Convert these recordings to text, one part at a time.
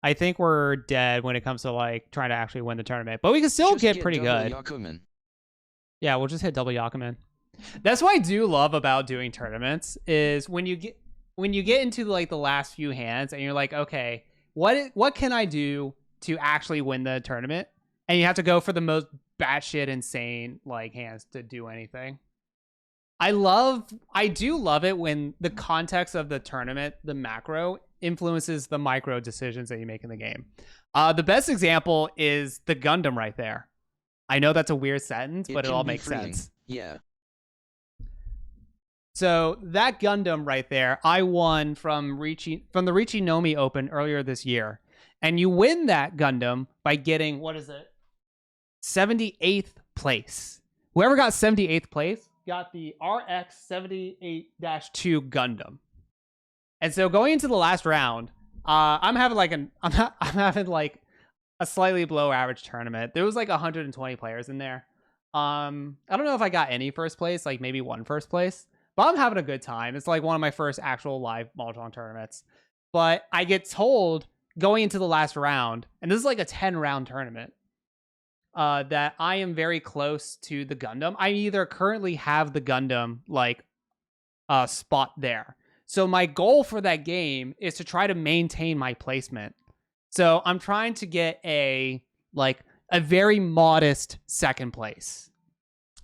I think we're dead when it comes to like trying to actually win the tournament, but we can still get pretty good. Yakuman. Yeah, we'll just hit double Yakuman. That's what I do love about doing tournaments is when you get into like the last few hands and you're like, okay, what can I do to actually win the tournament? And you have to go for the most batshit insane like hands to do anything. I do love it when the context of the tournament, the macro, influences the micro decisions that you make in the game. The best example is the Gundam right there. I know that's a weird sentence, but it all makes sense. Yeah. So that Gundam right there, I won from the Richinomi Open earlier this year. And you win that Gundam by getting, 78th place. Whoever got 78th place got the RX-78-2 Gundam. And so going into the last round, I'm having a slightly below average tournament. There was like 120 players in there. I don't know if I got any first place, like maybe one first place, but I'm having a good time. It's like one of my first actual live Mahjong tournaments. But I get told going into the last round, and this is like a 10-round tournament, that I am very close to the Gundam. I either currently have the Gundam like spot there. So my goal for that game is to try to maintain my placement. So I'm trying to get a very modest second place.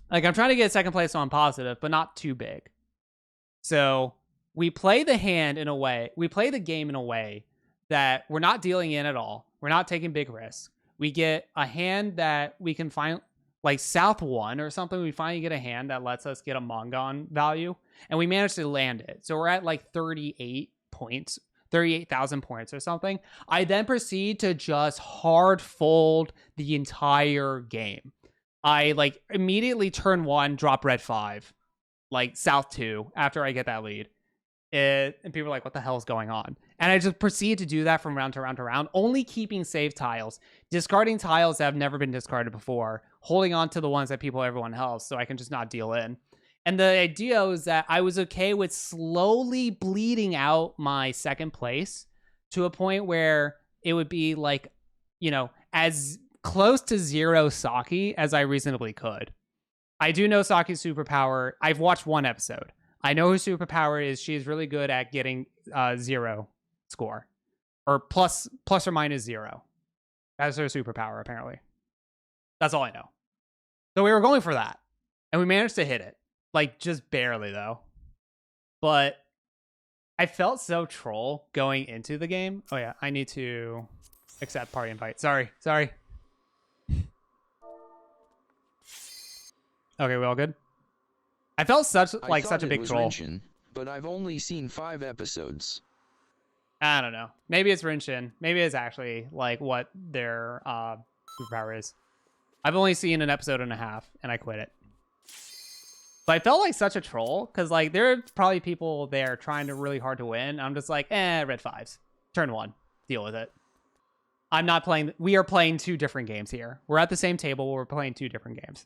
Like I'm trying to get second place so I'm positive, but not too big. So we play the game in a way that we're not dealing in at all. We're not taking big risks. We get a hand that we can find, like South 1 or something. We finally get a hand that lets us get a Mongon value, and we managed to land it. So we're at like 38,000 points or something. I then proceed to just hard fold the entire game. I like immediately turn 1, drop red 5, like South 2 after I get that lead. And people are like, what the hell is going on? And I just proceed to do that from round to round to round, only keeping save tiles, discarding tiles that have never been discarded before, holding on to the ones that everyone else, so I can just not deal in. And the idea was that I was okay with slowly bleeding out my second place to a point where it would be like, as close to 0 Saki as I reasonably could. I do know Saki's superpower. I've watched one episode. I know her superpower is she's really good at getting 0 score, or plus or minus 0. That's her superpower, apparently. That's all I know. So we were going for that, and we managed to hit it, like just barely though. But I felt so troll going into the game. Oh yeah, I need to accept party invite. Sorry. Okay, we all good? I felt such a big troll. Rinshin, but I've only seen 5 episodes. I don't know. Maybe it's Rinshin. Maybe it's actually like what their superpower is. I've only seen an episode and a half, and I quit it. But I felt like such a troll because like there are probably people there trying to really hard to win. I'm just like, red 5s, turn 1, deal with it. I'm not playing. We are playing 2 different games here. We're at the same table. We're playing 2 different games.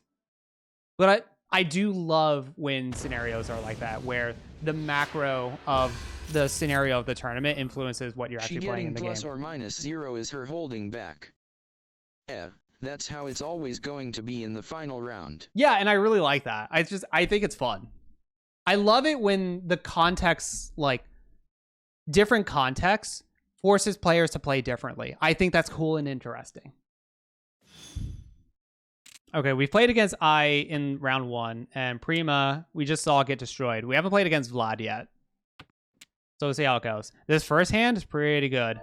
But I do love when scenarios are like that, where the macro of the scenario of the tournament influences what you're actually playing in the game. Plus or minus 0 is her holding back. Yeah, that's how it's always going to be in the final round. Yeah, and I really like that. I think it's fun. I love it when the context, like different contexts, forces players to play differently. I think that's cool and interesting. Okay, we've played against I in round 1, and Prima, we just saw get destroyed. We haven't played against Vlad yet. So we'll see how it goes. This first hand is pretty good.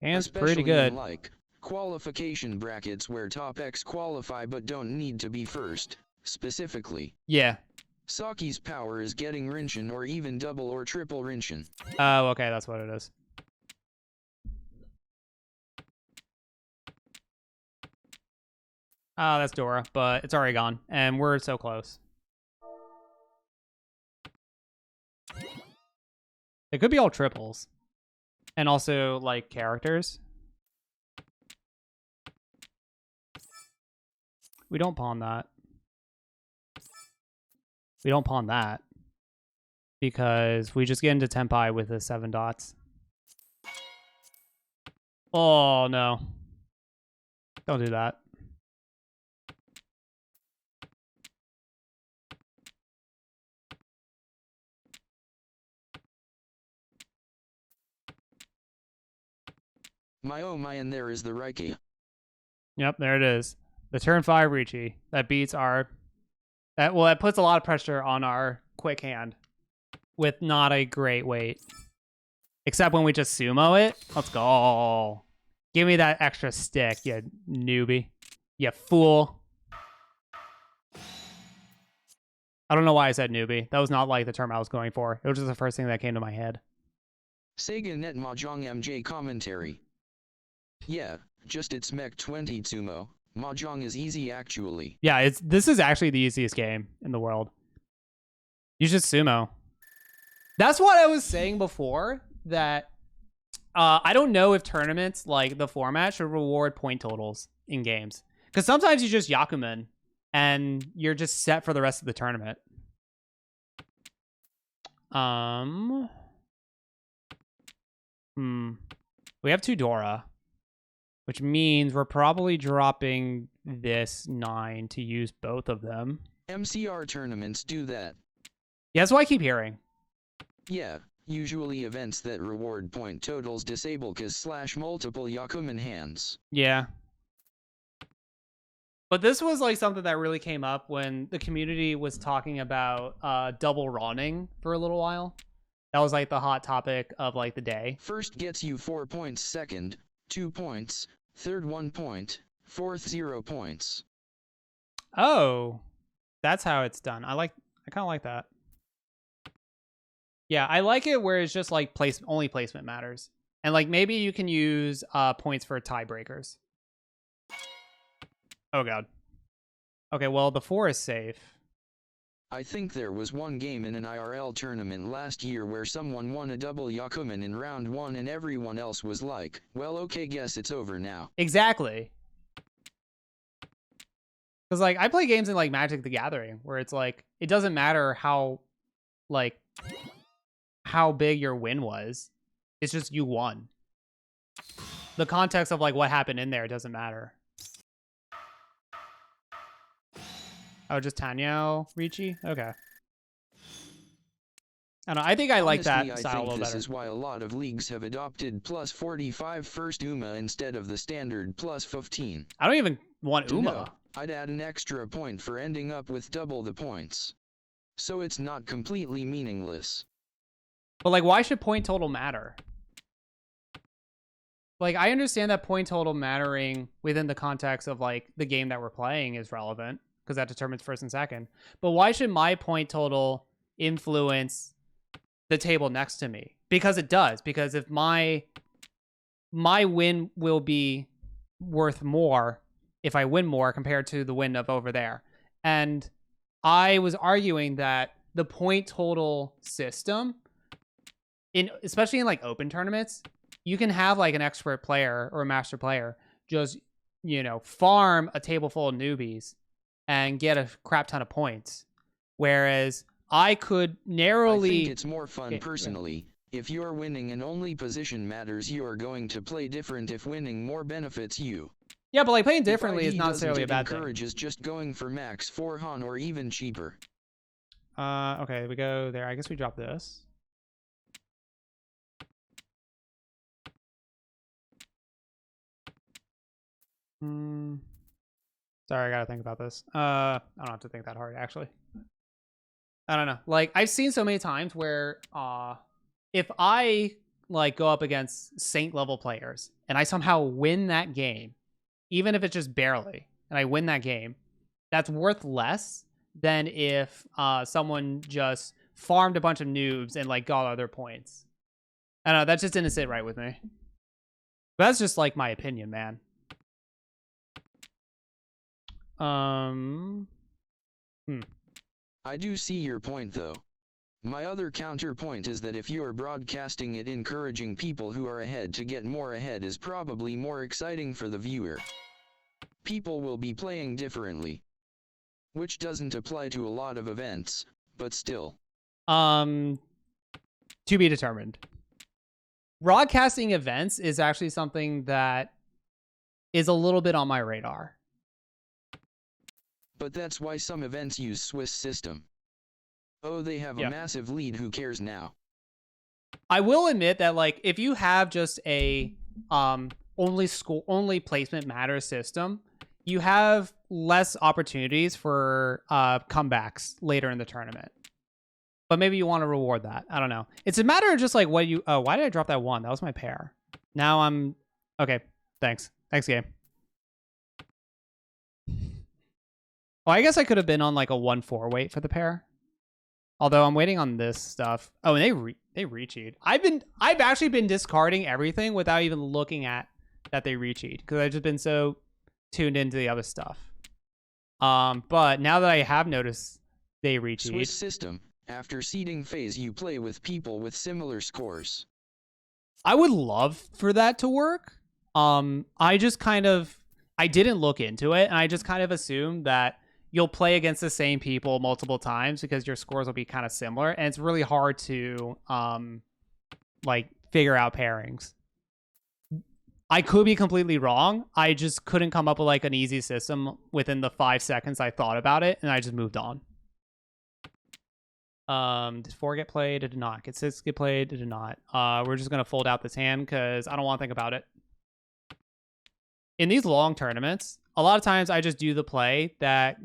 Hand's pretty good. Like qualification brackets where top X qualify but don't need to be first, specifically. Yeah. Saki's power is getting Rinshin or even double or triple Rinshin. Oh, okay, that's what it is. Oh, that's Dora, but it's already gone, and we're so close. It could be all triples. And also, like, characters. We don't pawn that. We don't pawn that. Because we just get into Tempai with the 7 dots. Oh, no. Don't do that. My oh my, and there is the Reiki. Yep, there it is. The turn 5 Ricci. That beats our... That puts a lot of pressure on our quick hand with not a great weight. Except when we just sumo it. Let's go. Give me that extra stick, you newbie. You fool. I don't know why I said newbie. That was not like the term I was going for. It was just the first thing that came to my head. Sega Net Mahjong MJ commentary. Yeah, just it's Mech 20 Sumo. Mahjong is easy actually. Yeah, this is actually the easiest game in the world. You should sumo. That's what I was saying before, that I don't know if tournaments, like the format, should reward point totals in games. Because sometimes you just Yakuman, and you're just set for the rest of the tournament. We have 2 Dora, which means we're probably dropping this 9 to use both of them. MCR tournaments do that. Yeah, that's what I keep hearing. Yeah, usually events that reward point totals disable cause / multiple Yakuman hands. Yeah. But this was like something that really came up when the community was talking about double rawning for a little while. That was like the hot topic of like the day. First gets you 4 points, second 2 points, third 1 point, fourth 0 points. Oh, that's how it's done. I kind of like that. Yeah, I like it where it's just like only placement matters. And like maybe you can use points for tiebreakers. Oh god. Okay, well the 4 is safe. I think there was one game in an IRL tournament last year where someone won a double Yakuman in round 1 and everyone else was like, well okay, guess it's over now. Exactly. Because like I play games in like Magic the Gathering where it's like it doesn't matter how big your win was. It's just you won. The context of like what happened in there doesn't matter. Oh, just Tanyo Ricci? Okay. I don't know. I think I like that style a little better. This is why a lot of leagues have adopted plus 45 first UMA instead of the standard plus 15. I don't even want UMA. No, I'd add an extra point for ending up with double the points. So it's not completely meaningless. But like, why should point total matter? Like, I understand that point total mattering within the context of like the game that we're playing is relevant because that determines first and second. But why should my point total influence the table next to me? Because it does. Because if my win will be worth more if I win more compared to the win of over there. And I was arguing that the point total system, especially in like open tournaments, you can have like an expert player or a master player just, farm a table full of newbies and get a crap ton of points. Whereas I could narrowly... I think it's more fun personally. If you're winning and only position matters, you're going to play different if winning more benefits you. Yeah, but like playing differently is not necessarily a bad thing. Encourages just going for max 4 Han or even cheaper. Okay, we go there. I guess we drop this. Sorry, I gotta think about this. I don't have to think that hard, actually. I don't know. Like, I've seen so many times where if I like go up against Saint level players and I somehow win that game, even if it's just barely, and I win that game, that's worth less than if someone just farmed a bunch of noobs and like got other points. I don't know, that just didn't sit right with me. But that's just like my opinion, man. I do see your point though. My other counterpoint is that if you're broadcasting it, encouraging people who are ahead to get more ahead is probably more exciting for the viewer. People will be playing differently. Which doesn't apply to a lot of events, but still. To be determined. broadcasting events is actually something that is a little bit on my radar. But that's why some events use Swiss system. Oh, they have a massive lead, who cares now? I will admit that, like, if you have just a only placement matters system, you have less opportunities for comebacks later in the tournament. But maybe you want to reward that. I don't know. It's a matter of just like what you... Oh, why did I drop that one? That was my pair. Now I'm... Okay, thanks. Thanks, game. Well, I guess I could have been on like a 1-4 wait for the pair. Although I'm waiting on this stuff. Oh, and they re-cheat. I've actually been discarding everything without even looking at that they re-cheat because I've just been so tuned into the other stuff. But now that I have noticed they re-cheat. Swiss system. After seeding phase, you play with people with similar scores. I would love for that to work. I didn't look into it, and I just kind of assumed that you'll play against the same people multiple times because your scores will be kind of similar, and it's really hard to like figure out pairings. I could be completely wrong. I just couldn't come up with like an easy system within the 5 seconds I thought about it, and I just moved on. Did 4 get played? Did not. Did 6 get played? Did not. We're just gonna fold out this hand because I don't want to think about it. In these long tournaments, a lot of times I just do the play that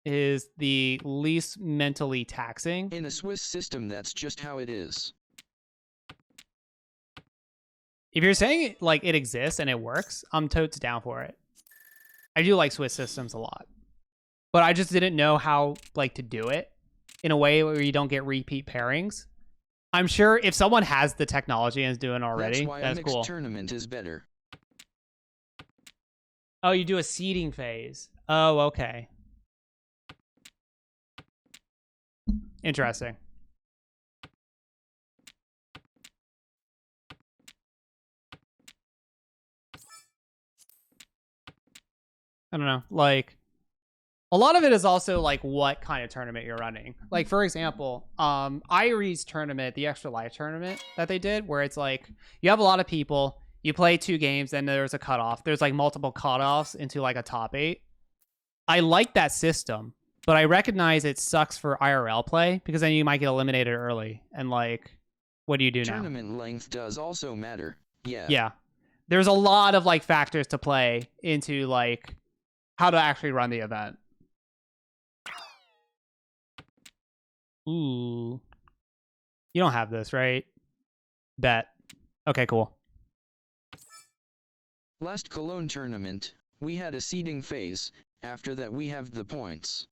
is the least mentally taxing. In a Swiss system, that's just how it is. If you're saying like it exists and it works, I'm totes down for it. I do like Swiss systems a lot, but I just didn't know how like to do it in a way where you don't get repeat pairings. I'm sure if someone has the technology and is doing it already, that's why that's a mixed cool. Tournament is better. Oh, you do a seeding phase. Oh, okay. Interesting. I don't know. Like, a lot of it is also like what kind of tournament you're running. Like, for example, Irie's tournament, the Extra Life tournament that they did, where it's like you have a lot of people, you play 2 games, and there's a cutoff. There's like multiple cutoffs into like a top 8. I like that system, but I recognize it sucks for IRL play because then you might get eliminated early. And like, what do you do now? Tournament length does also matter. Yeah. Yeah. There's a lot of like factors to play into like how to actually run the event. Ooh. You don't have this, right? Bet. Okay, cool. Last Cologne tournament, we had a seeding phase. After that we have the points.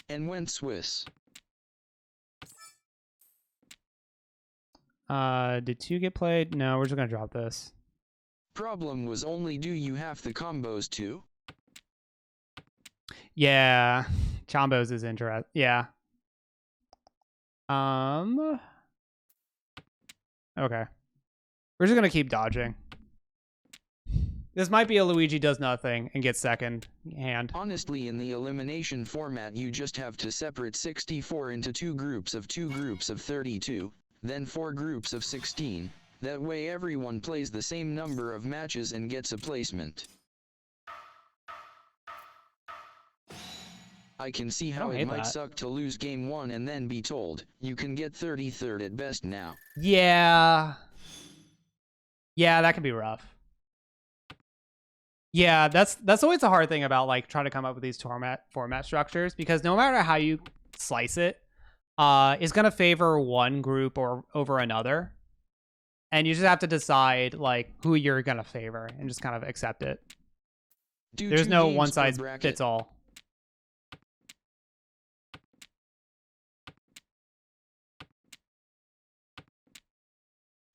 And went Swiss. Did 2 get played? No, we're just gonna drop this. Problem was only do you have the combos too? Yeah. Chombos is interesting. Yeah. Okay. We're just gonna keep dodging. This might be a Luigi does nothing and gets second hand. Honestly, in the elimination format you just have to separate 64 into 2 groups of 32, then 4 groups of 16. That way everyone plays the same number of matches and gets a placement. I can see how it might suck to lose game 1 and then be told, you can get 33rd at best now. Yeah. Yeah, that can be rough. Yeah, that's always the hard thing about like trying to come up with these format structures, because no matter how you slice it, it's gonna favor one group or over another. And you just have to decide like who you're gonna favor and just kind of accept it. There's no one size fits all.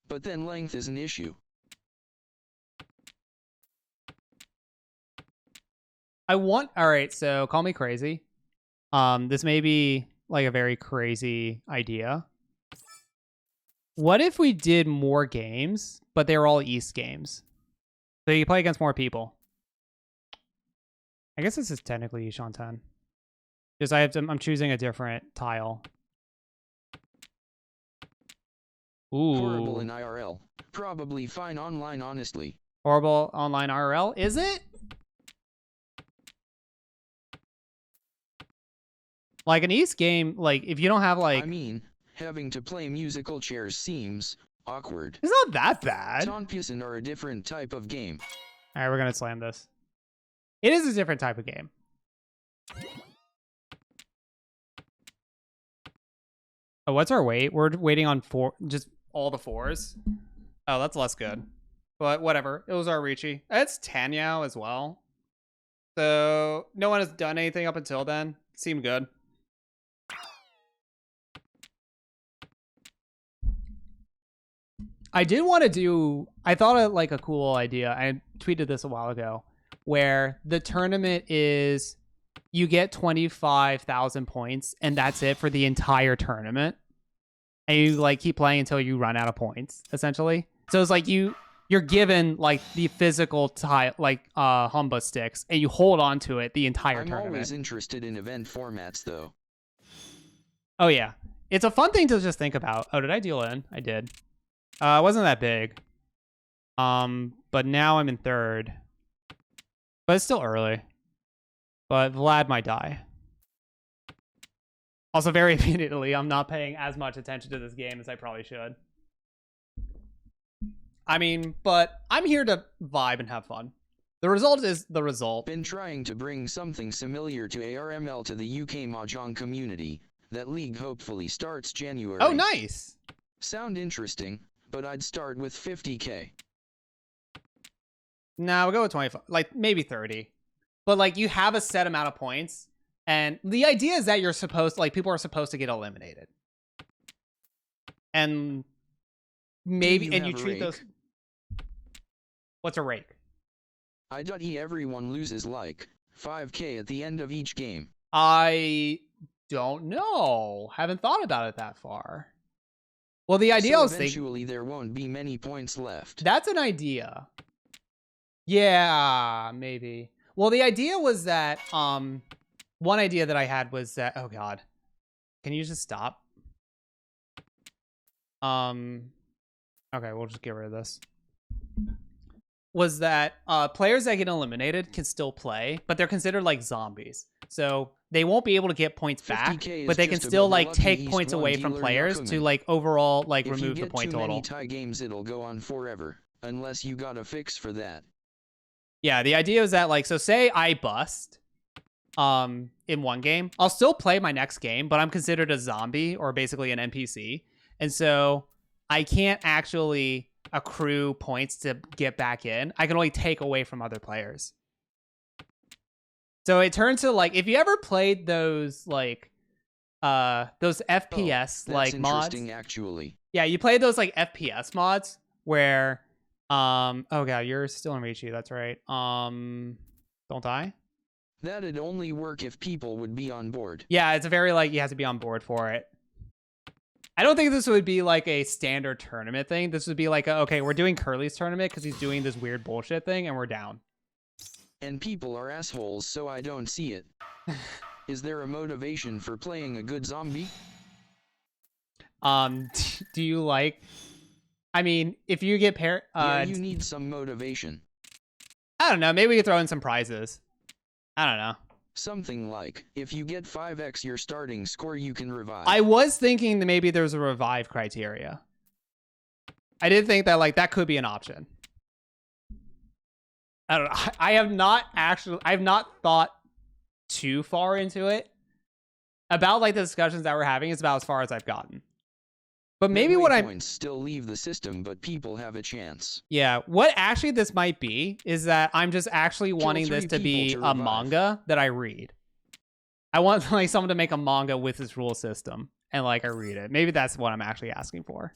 But then length is an issue. Alright, so call me crazy. This may be like a very crazy idea. What if we did more games, but they were all East games? So you play against more people. I guess this is technically East on 10. Because I'm choosing a different tile. Ooh. Horrible in IRL. Probably fine online, honestly. Horrible online IRL, is it? Like an East game, like if you don't have like... I mean, having to play musical chairs seems awkward. It's not that bad. Tonpiusen are a different type of game. All right, we're gonna slam this. It is a different type of game. Oh, what's our weight? We're waiting on just all the 4s. Oh, that's less good. But whatever. It was our Ricci. It's Tanyao as well. So no one has done anything up until then. Seemed good. I did want to do... I thought of like a cool idea. I tweeted this a while ago. Where the tournament is... You get 25,000 points, and that's it for the entire tournament. And you like keep playing until you run out of points, essentially. So it's like you're given like the physical humba sticks, and you hold on to it the entire tournament. I'm always interested in event formats, though. Oh yeah, it's a fun thing to just think about. Oh, did I deal in? I did. It wasn't that big. But now I'm in 3rd. But it's still early. But Vlad might die. Also, very immediately, I'm not paying as much attention to this game as I probably should. I mean, but I'm here to vibe and have fun. The result is the result. Been trying to bring something similar to ARML to the UK Mahjong community. That league hopefully starts January. Oh, nice. Sound interesting, but I'd start with 50k. Nah, we'll go with 25, like maybe 30. But like you have a set amount of points, and the idea is that you're supposed, like people are supposed to get eliminated, and maybe and you treat those. What's a rake? I.e. everyone loses like 5k at the end of each game. I don't know. Haven't thought about it that far. Well, the idea So was eventually there won't be many points left. That's an idea. Yeah, maybe. Well, the idea was that one idea that I had was that, oh god. Can you just stop? Okay, we'll just get rid of this. Was that players that get eliminated can still play, but they're considered like zombies. So they won't be able to get points back, but they can still like take points away from players to like overall like remove the point total. If you get too many tie games, it'll go on forever, unless you got a fix for that. Yeah, the idea is that like, so say I bust in one game, I'll still play my next game, but I'm considered a zombie or basically an NPC. And so I can't actually accrue points to get back in. I can only take away from other players. So it turns to like, if you ever played those like those FPS like mods. Interesting, actually. Yeah, you played those like FPS mods where oh god, you're still in Ricci, that's right. Don't die. That'd only work if people would be on board. Yeah, it's a very like you have to be on board for it. I don't think this would be like a standard tournament thing. This would be like, okay, we're doing Curly's tournament because he's doing this weird bullshit thing and we're down. And people are assholes, so I don't see it. Is there a motivation for playing a good zombie? Do you like... I mean, if you get yeah, you need some motivation. I don't know. Maybe we could throw in some prizes. I don't know. Something like, if you get 5x your starting score, you can revive. I was thinking that maybe there's a revive criteria. I did think that like that could be an option. I don't know. I have not thought too far into it. About like the discussions that we're having is about as far as I've gotten. But maybe what I still leave the system, but people have a chance. Yeah, what actually this might be is that I'm just actually wanting this to be a manga that I read. I want like someone to make a manga with this rule system and like I read it. Maybe that's what I'm actually asking for.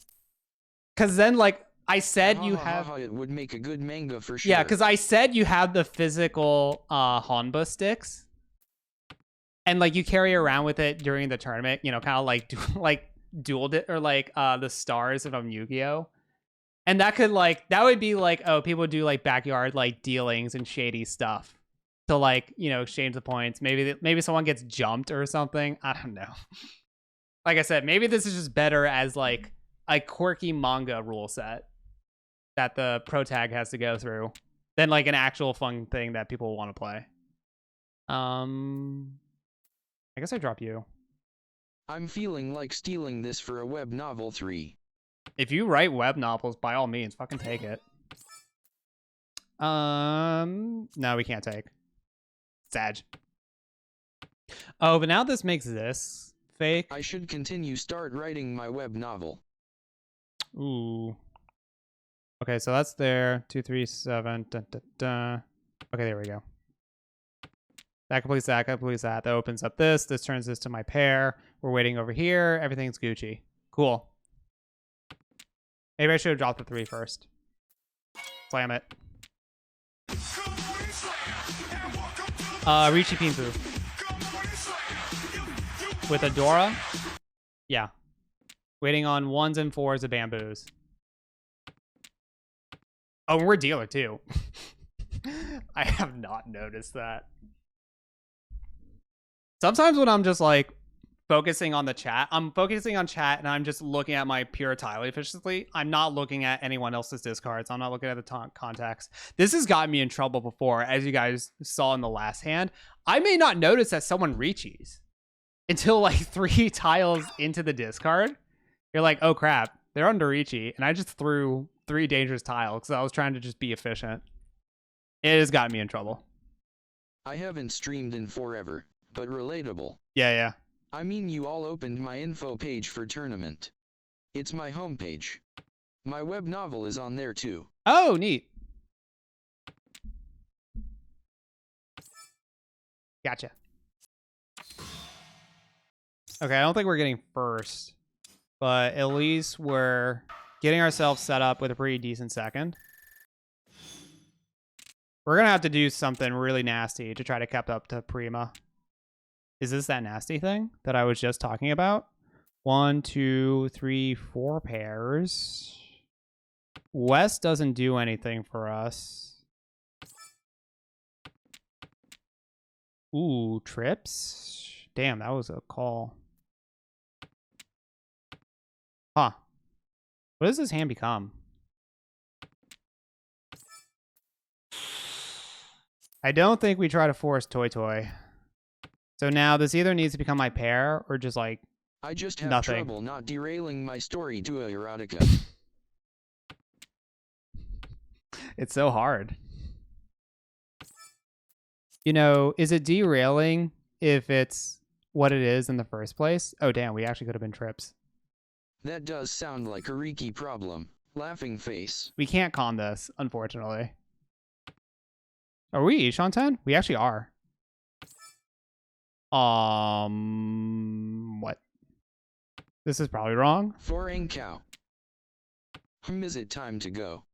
Cuz then like I said you have it would make a good manga for sure. Yeah, cuz I said you have the physical Honba sticks. And like you carry around with it during the tournament, you know, kind of like dueled it or like the stars from Yu-Gi-Oh, and that would be like, oh, people do like backyard like dealings and shady stuff to like, you know, exchange the points. Maybe someone gets jumped or something. I don't know. Like I said, maybe this is just better as like a quirky manga rule set that the pro tag has to go through than like an actual fun thing that people want to play. I guess I drop you. I'm feeling like stealing this for a web novel 3. If you write web novels, by all means, fucking take it. No, we can't take. Sag. Oh, but now this makes this fake. I should start writing my web novel. Ooh. Okay, so that's there. 2, 3, 7. Dun, dun, dun. Okay, there we go. That completes that. That completes that. That opens up this. This turns this to my pair. We're waiting over here. Everything's Gucci. Cool. Maybe I should have dropped the 3 first. Slam it. Richie Pinfu. With Adora? Yeah. Waiting on 1s and 4s of bamboos. Oh, we're dealer too. I have not noticed that. Sometimes when I'm just like focusing on the chat, I'm focusing on chat and I'm just looking at my pure tile efficiency. I'm not looking at anyone else's discards. I'm not looking at the contacts. This has gotten me in trouble before, as you guys saw in the last hand. I may not notice that someone reaches until like 3 tiles into the discard. You're like, oh crap, they're under Ichi, and I just threw 3 dangerous tiles because I was trying to just be efficient. It has gotten me in trouble. I haven't streamed in forever, but relatable. Yeah. I mean, you all opened my info page for tournament. It's my homepage. My web novel is on there too. Oh, neat. Gotcha. Okay, I don't think we're getting first, but at least we're getting ourselves set up with a pretty decent second. We're going to have to do something really nasty to try to catch up to Prima. Is this that nasty thing that I was just talking about? 1, 2, 3, 4 pairs. West doesn't do anything for us. Ooh, trips? Damn, that was a call. Huh. What does this hand become? I don't think we try to force Toy Toy. So now this either needs to become my pair or just like I just have nothing. Trouble not derailing my story to a erotica. It's so hard. You know, is it derailing if it's what it is in the first place? Oh, damn, we actually could have been trips. That does sound like a Riki problem. Laughing face. We can't con this, unfortunately. Are we Ishan 10? We actually are. What? This is probably wrong. Foreign cow. Is it time to go?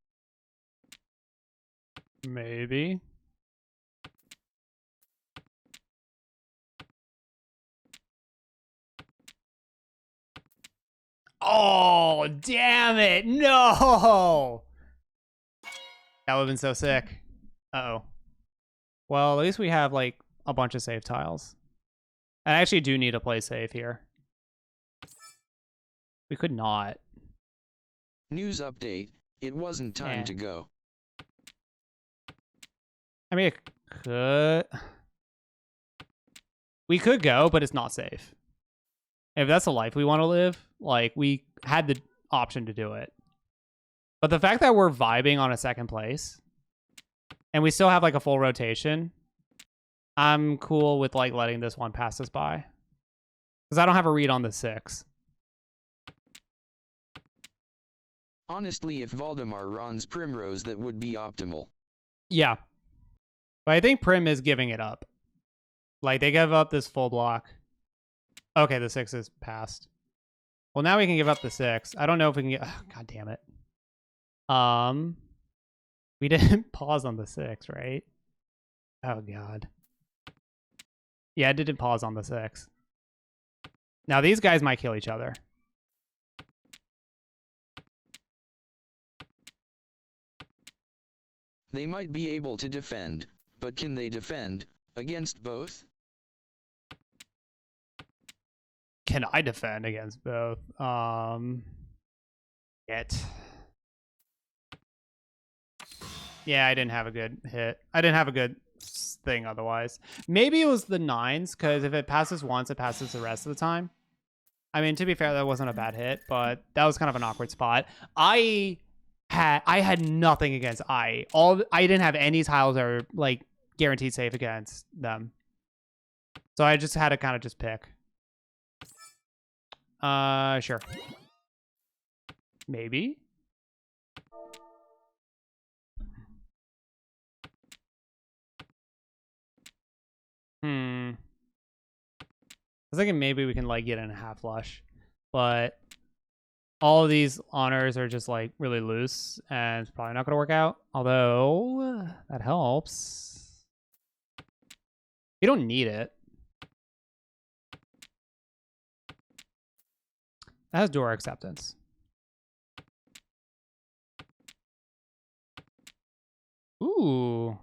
Maybe. Oh, damn it. No. That would have been so sick. Uh-oh. Well, at least we have like a bunch of save tiles. I actually do need to play safe here. We could not. News update. It wasn't time to go. I mean, it could. We could go, but it's not safe. If that's a life we want to live, like, we had the option to do it. But the fact that we're vibing on a second place, and we still have, like, a full rotation, I'm cool with, like, letting this one pass us by. Because I don't have a read on the 6. Honestly, if Valdemar runs Primrose, that would be optimal. Yeah. But I think Prim is giving it up. Like, they give up this full block. Okay, the 6 is passed. Well, now we can give up the 6. I don't know if we can get... Oh, God damn it. We didn't pause on the 6, right? Oh, God. Yeah, I didn't pause on the 6. Now, these guys might kill each other. They might be able to defend, but can they defend against both? Can I defend against both? It. Yeah, I didn't have a good hit. I didn't have a good thing otherwise. Maybe it was the 9s, because if it passes once, it passes the rest of the time. I mean, to be fair, that wasn't a bad hit, but that was kind of an awkward spot. I had nothing against I didn't have any tiles that were like guaranteed safe against them. So I just had to kind of just pick. Sure. Maybe. I was thinking maybe we can like get in a half flush, but all of these honors are just like really loose and it's probably not going to work out. Although that helps. You don't need it. That has door acceptance. Ooh.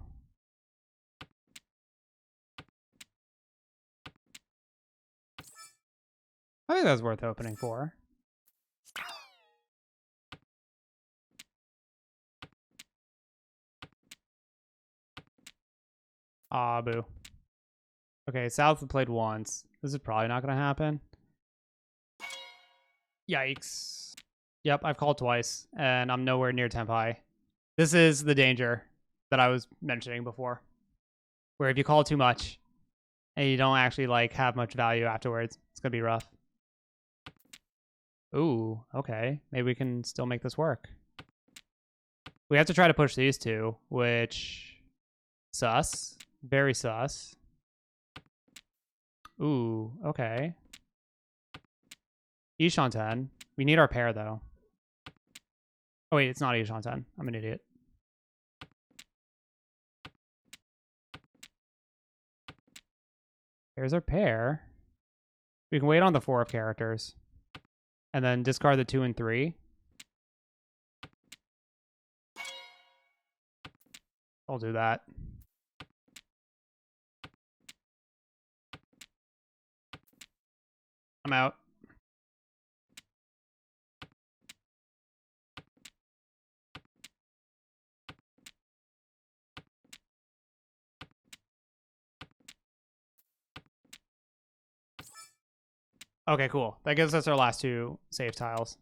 I think that's worth opening for. Ah, boo. Okay, South played once. This is probably not going to happen. Yikes. Yep, I've called twice, and I'm nowhere near temp high. This is the danger that I was mentioning before, where if you call too much and you don't actually like have much value afterwards, it's going to be rough. Ooh, okay. Maybe we can still make this work. We have to try to push these two, which... sus. Very sus. Ooh, okay. Ishanten. We need our pair, though. Oh, wait, it's not Ishanten. I'm an idiot. Here's our pair. We can wait on the 4 of characters. And then discard the 2 and 3. I'll do that. I'm out. Okay, cool. That gives us our last 2 save tiles.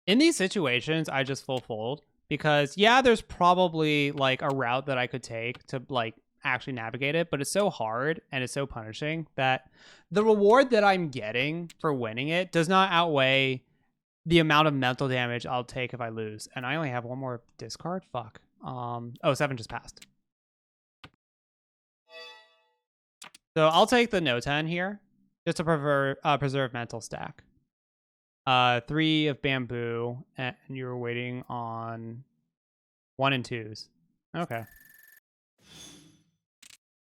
In these situations, I just full fold because, yeah, there's probably like a route that I could take to like actually navigate it, but it's so hard and it's so punishing that the reward that I'm getting for winning it does not outweigh the amount of mental damage I'll take if I lose. And I only have 1 more discard. Fuck. Oh, 7 just passed. So I'll take the no 10 here just to preserve mental stack. 3 of bamboo, and you were waiting on 1 and 2s. Okay.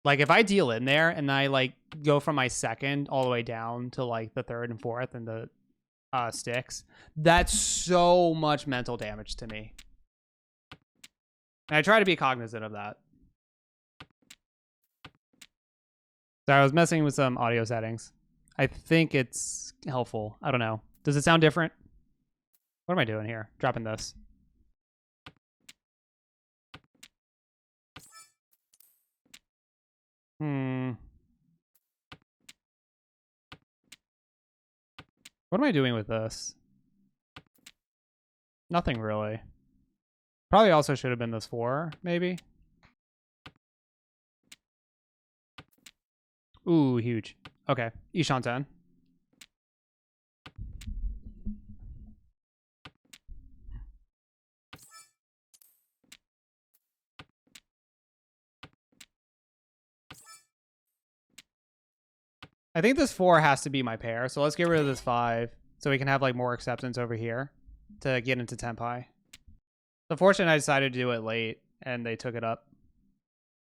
Like if I deal in there and I like go from my 2nd all the way down to like the 3rd and 4th and the sticks, that's so much mental damage to me. And I try to be cognizant of that. So I was messing with some audio settings. I think it's helpful. I don't know. Does it sound different? What am I doing here? Dropping this. What am I doing with this? Nothing really. Probably also should have been this 4, maybe. Ooh, huge. Okay, Ishanten. I think this 4 has to be my pair, so let's get rid of this 5 so we can have like more acceptance over here to get into temp high. Unfortunately, I decided to do it late and they took it up.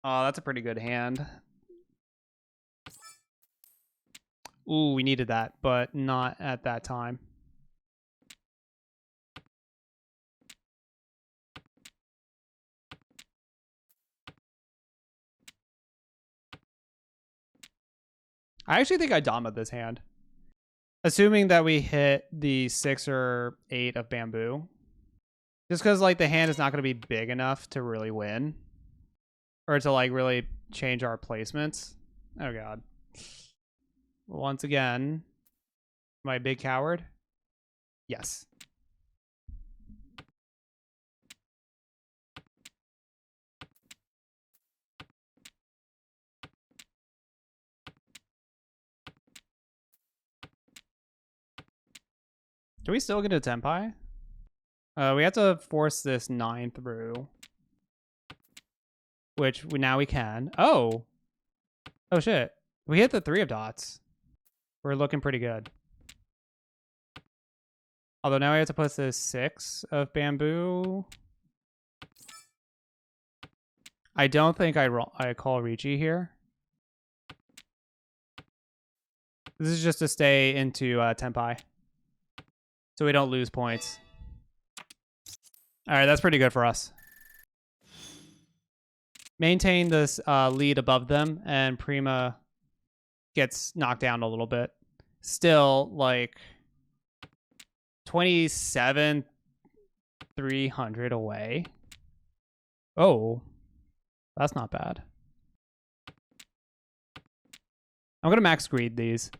Oh, that's a pretty good hand. Ooh, we needed that, but not at that time. I actually think I dominated this hand. Assuming that we hit the 6 or 8 of bamboo. Just because, like, the hand is not going to be big enough to really win. Or to, like, really change our placements. Oh, God. Once again, am I a big coward? Yes. Can we still get a Tenpai? We have to force this 9 through. Which now we can. Oh! Oh, shit. We hit the 3 of dots. We're looking pretty good. Although now we have to put this 6 of bamboo. I don't think I call Ricci here. This is just to stay into Tenpai. So we don't lose points. Alright, that's pretty good for us. Maintain this lead above them, and Prima gets knocked down a little bit. Still, like, 27,300 away. Oh, that's not bad. I'm going to max greed these.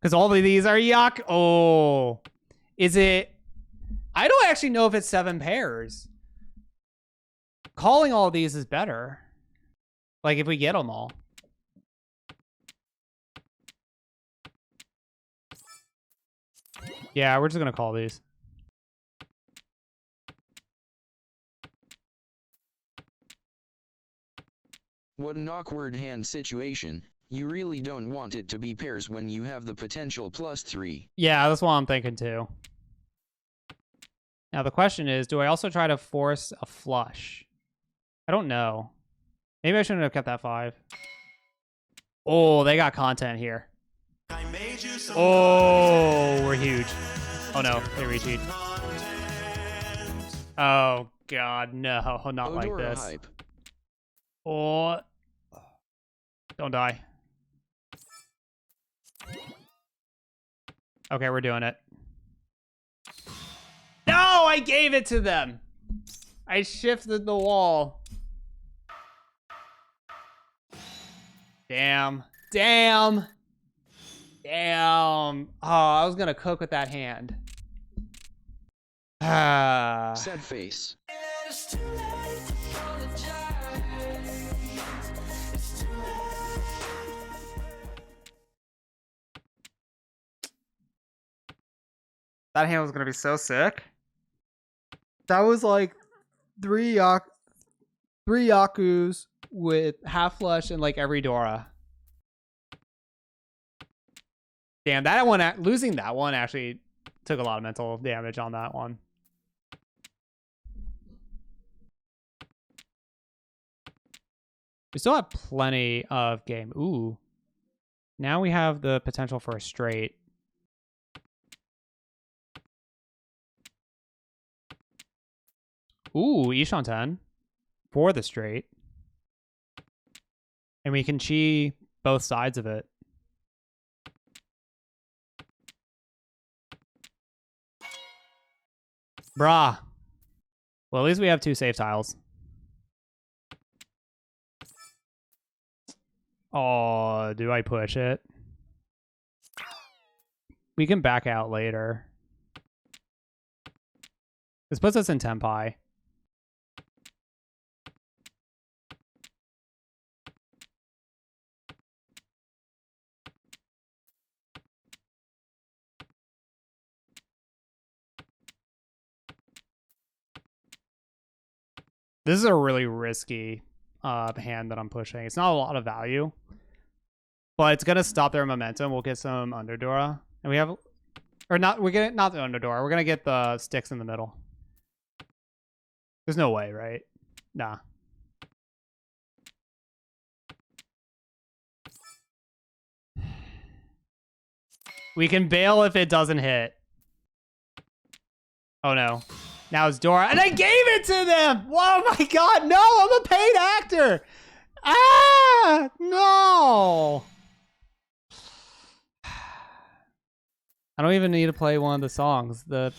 Because all of these are yuck. Oh, is it? I don't actually know if it's 7 pairs. Calling all of these is better. Like, if we get them all. Yeah, we're just going to call these. What an awkward hand situation. You really don't want it to be pairs when you have the potential +3. Yeah, that's what I'm thinking too. Now the question is, do I also try to force a flush? I don't know. Maybe I shouldn't have kept that 5. Oh, they got content here. Oh, we're huge. Oh no, they recheat. Oh God, no, not like this. Hype. Oh, don't die. Okay, we're doing it. No, I gave it to them. I shifted the wall. Damn. Damn. Damn. Oh, I was gonna cook with that hand. Ah. Sad face. That hand was gonna be so sick. That was like 3 Yakus with half flush and like every Dora. Damn, that one, losing that one actually took a lot of mental damage on that one. We still have plenty of game. Ooh. Now we have the potential for a straight. Ooh, Ishan 10 for the straight. And we can chi both sides of it. Brah. Well, at least we have 2 safe tiles. Oh, do I push it? We can back out later. This puts us in Tenpai. This is a really risky hand that I'm pushing. It's not a lot of value, but it's gonna stop their momentum. We'll get some Underdora, and we have, or not. We're getting not the Underdora. We're gonna get the sticks in the middle. There's no way, right? Nah. We can bail if it doesn't hit. Oh no. Now it's Dora, and I gave it to them! Oh my God, no, I'm a paid actor! Ah, no! I don't even need to play one of the songs. The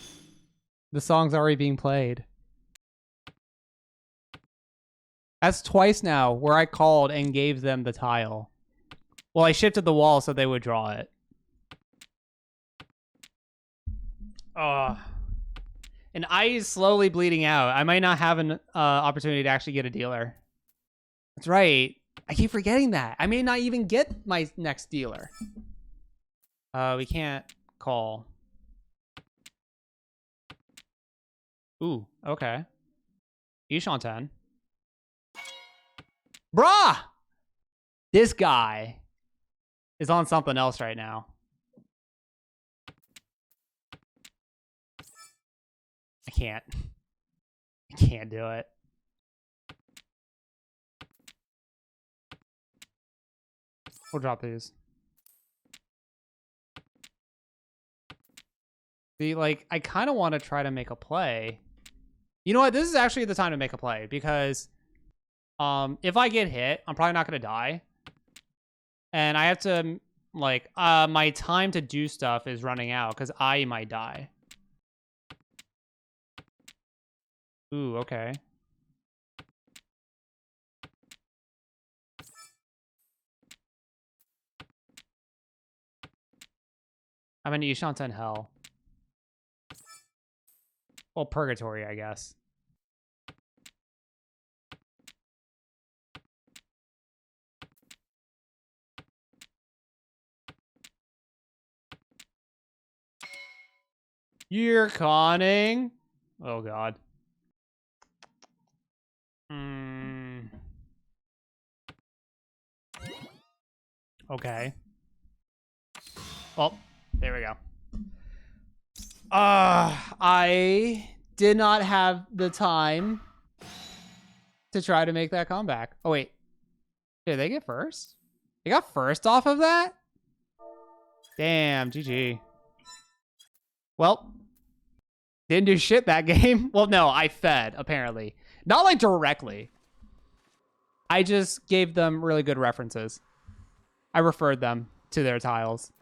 song's already being played. That's twice now where I called and gave them the tile. Well, I shifted the wall so they would draw it. And eye is slowly bleeding out. I might not have an opportunity to actually get a dealer. That's right. I keep forgetting that. I may not even get my next dealer. We can't call. Ooh, okay. Ishanten. Bruh! This guy is on something else right now. I can't do it. We'll drop these. See, like, I kind of want to try to make a play. You know what? This is actually the time to make a play because if I get hit, I'm probably not going to die. And I have to, like, my time to do stuff is running out because I might die. Ooh, okay. I'm in Ishanten Hell. Well, Purgatory, I guess. You're conning. Oh, God. Okay. Well, there we go. I did not have the time to try to make that comeback. Oh, wait. Did they get first? They got first off of that? Damn, GG. Well, didn't do shit that game. Well, no, I fed, apparently. Not like directly. I just gave them really good references. I referred them to their tiles.